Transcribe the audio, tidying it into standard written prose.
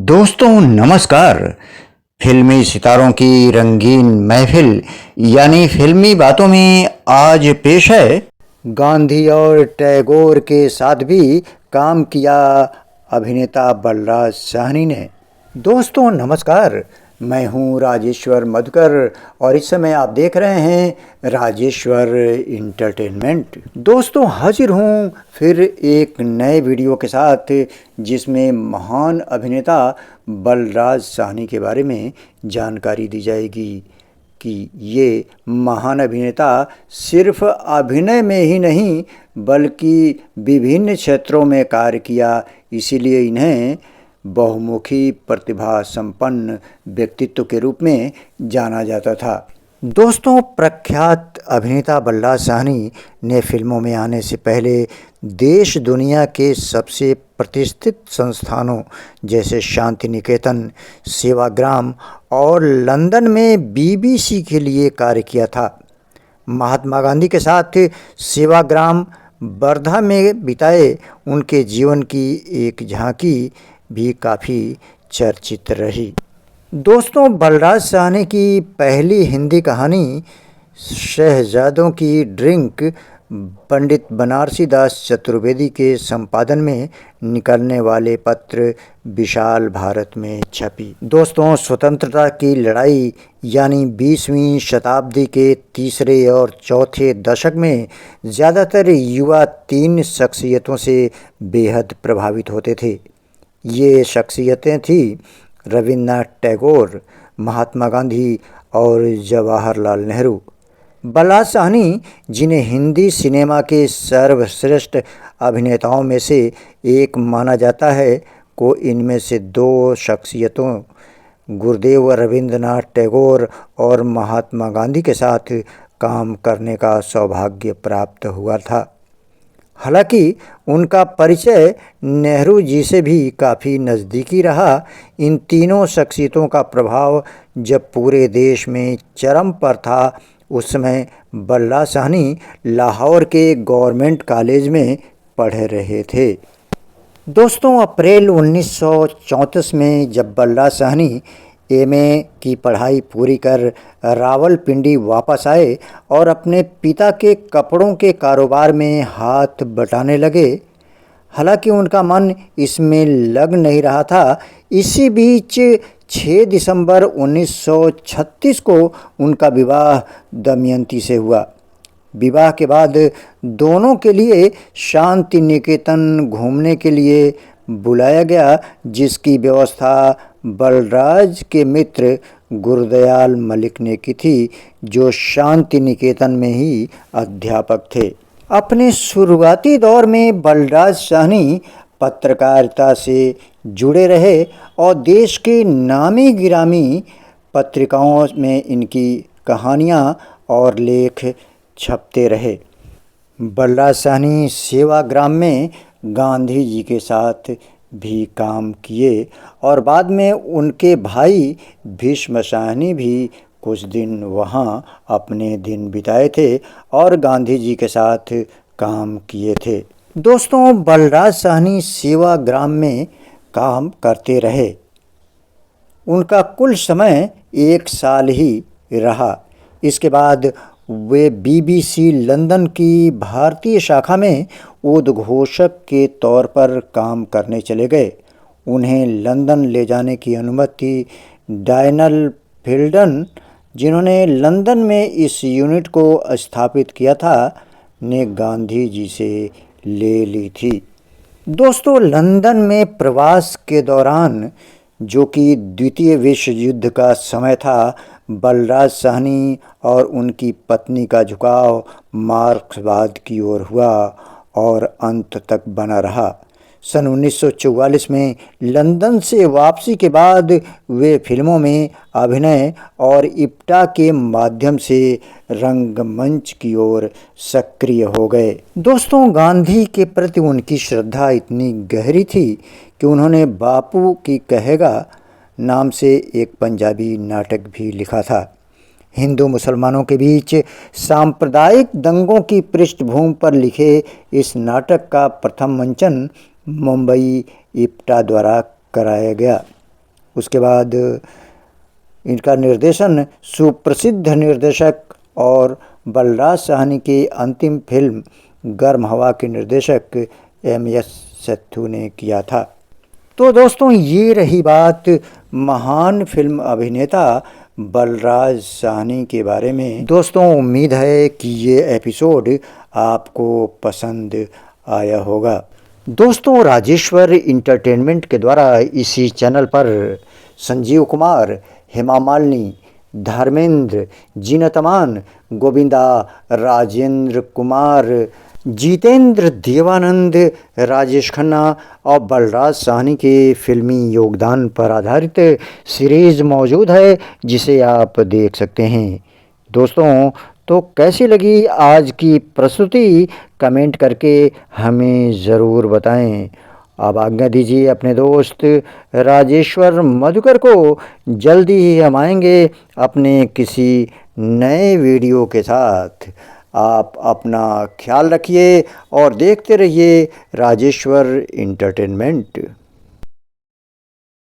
दोस्तों नमस्कार। फिल्मी सितारों की रंगीन महफिल यानी फिल्मी बातों में आज पेश है गांधी और टैगोर के साथ भी काम किया अभिनेता बलराज साहनी ने। दोस्तों नमस्कार, मैं हूं राजेश्वर मधुकर और इस समय आप देख रहे हैं राजेश्वर इंटरटेनमेंट। दोस्तों हाजिर हूं फिर एक नए वीडियो के साथ जिसमें महान अभिनेता बलराज साहनी के बारे में जानकारी दी जाएगी कि ये महान अभिनेता सिर्फ अभिनय में ही नहीं बल्कि विभिन्न क्षेत्रों में कार्य किया, इसीलिए इन्हें बहुमुखी प्रतिभा संपन्न व्यक्तित्व के रूप में जाना जाता था। दोस्तों प्रख्यात अभिनेता बलराज साहनी ने फिल्मों में आने से पहले देश दुनिया के सबसे प्रतिष्ठित संस्थानों जैसे शांति निकेतन, सेवाग्राम और लंदन में बीबीसी के लिए कार्य किया था। महात्मा गांधी के साथ सेवाग्राम वर्धा में बिताए उनके जीवन की एक झांकी भी काफ़ी चर्चित रही। दोस्तों बलराज साहनी की पहली हिंदी कहानी शहजादों की ड्रिंक पंडित बनारसी दास चतुर्वेदी के संपादन में निकलने वाले पत्र विशाल भारत में छपी। दोस्तों स्वतंत्रता की लड़ाई यानी 20वीं शताब्दी के तीसरे और चौथे दशक में ज़्यादातर युवा तीन शख्सियतों से बेहद प्रभावित होते थे। ये शख्सियतें थी रविन्द्रनाथ टैगोर, महात्मा गांधी और जवाहरलाल नेहरू। बलराज साहनी, जिन्हें हिंदी सिनेमा के सर्वश्रेष्ठ अभिनेताओं में से एक माना जाता है, को इनमें से दो शख्सियतों गुरुदेव रविन्द्रनाथ टैगोर और महात्मा गांधी के साथ काम करने का सौभाग्य प्राप्त हुआ था। हालांकि उनका परिचय नेहरू जी से भी काफ़ी नज़दीकी रहा। इन तीनों शख्सियतों का प्रभाव जब पूरे देश में चरम पर था, उस समय बलराज साहनी लाहौर के गवर्नमेंट कॉलेज में पढ़ रहे थे। दोस्तों अप्रैल 1934 में जब बलराज साहनी एमए की पढ़ाई पूरी कर रावलपिंडी वापस आए और अपने पिता के कपड़ों के कारोबार में हाथ बटाने लगे, हालांकि उनका मन इसमें लग नहीं रहा था। इसी बीच 6 दिसंबर 1936 को उनका विवाह दमयंती से हुआ। विवाह के बाद दोनों के लिए शांति निकेतन घूमने के लिए बुलाया गया, जिसकी व्यवस्था बलराज के मित्र गुरदयाल मलिक ने की थी, जो शांति निकेतन में ही अध्यापक थे। अपने शुरुआती दौर में बलराज साहनी पत्रकारिता से जुड़े रहे और देश के नामी गिरामी पत्रिकाओं में इनकी कहानियाँ और लेख छपते रहे। बलराज साहनी सेवाग्राम में गांधी जी के साथ भी काम किए और बाद में उनके भाई भीष्म साहनी भी कुछ दिन वहाँ अपने दिन बिताए थे और गांधी जी के साथ काम किए थे। दोस्तों बलराज साहनी सेवाग्राम में काम करते रहे। उनका कुल समय 1 साल ही रहा। इसके बाद वे बीबीसी लंदन की भारतीय शाखा में उद्घोषक के तौर पर काम करने चले गए। उन्हें लंदन ले जाने की अनुमति डायनल फिल्डन, जिन्होंने लंदन में इस यूनिट को स्थापित किया था, ने गांधी जी से ले ली थी। दोस्तों लंदन में प्रवास के दौरान, जो कि द्वितीय विश्व युद्ध का समय था, बलराज साहनी और उनकी पत्नी का झुकाव मार्क्सवाद की ओर हुआ और अंत तक बना रहा। सन 1944 में लंदन से वापसी के बाद वे फिल्मों में अभिनय और इप्टा के माध्यम से रंगमंच की ओर सक्रिय हो गए। दोस्तों गांधी के प्रति उनकी श्रद्धा इतनी गहरी थी कि उन्होंने बापू की कहेगा नाम से एक पंजाबी नाटक भी लिखा था। हिंदू मुसलमानों के बीच सांप्रदायिक दंगों की पृष्ठभूमि पर लिखे इस नाटक का प्रथम मंचन मुंबई इप्टा द्वारा कराया गया। उसके बाद इनका निर्देशन सुप्रसिद्ध निर्देशक और बलराज साहनी की अंतिम फिल्म गर्म हवा के निर्देशक एम.एस. सेथु ने किया था। तो दोस्तों, ये रही बात महान फिल्म अभिनेता बलराज साहनी के बारे में। दोस्तों, उम्मीद है कि ये एपिसोड आपको पसंद आया होगा। दोस्तों, राजेश्वर इंटरटेनमेंट के द्वारा इसी चैनल पर संजीव कुमार, हेमा मालिनी, धर्मेंद्र, जीनत अमान, गोविंदा, राजेंद्र कुमार, जितेंद्र, देवानंद, राजेश खन्ना और बलराज साहनी के फिल्मी योगदान पर आधारित सीरीज मौजूद है, जिसे आप देख सकते हैं। दोस्तों, तो कैसी लगी आज की प्रस्तुति, कमेंट करके हमें ज़रूर बताएं। अब आज्ञा दीजिए अपने दोस्त राजेश्वर मधुकर को। जल्दी ही हम आएंगे अपने किसी नए वीडियो के साथ। आप अपना ख्याल रखिए और देखते रहिए राजेश्वर इंटरटेनमेंट।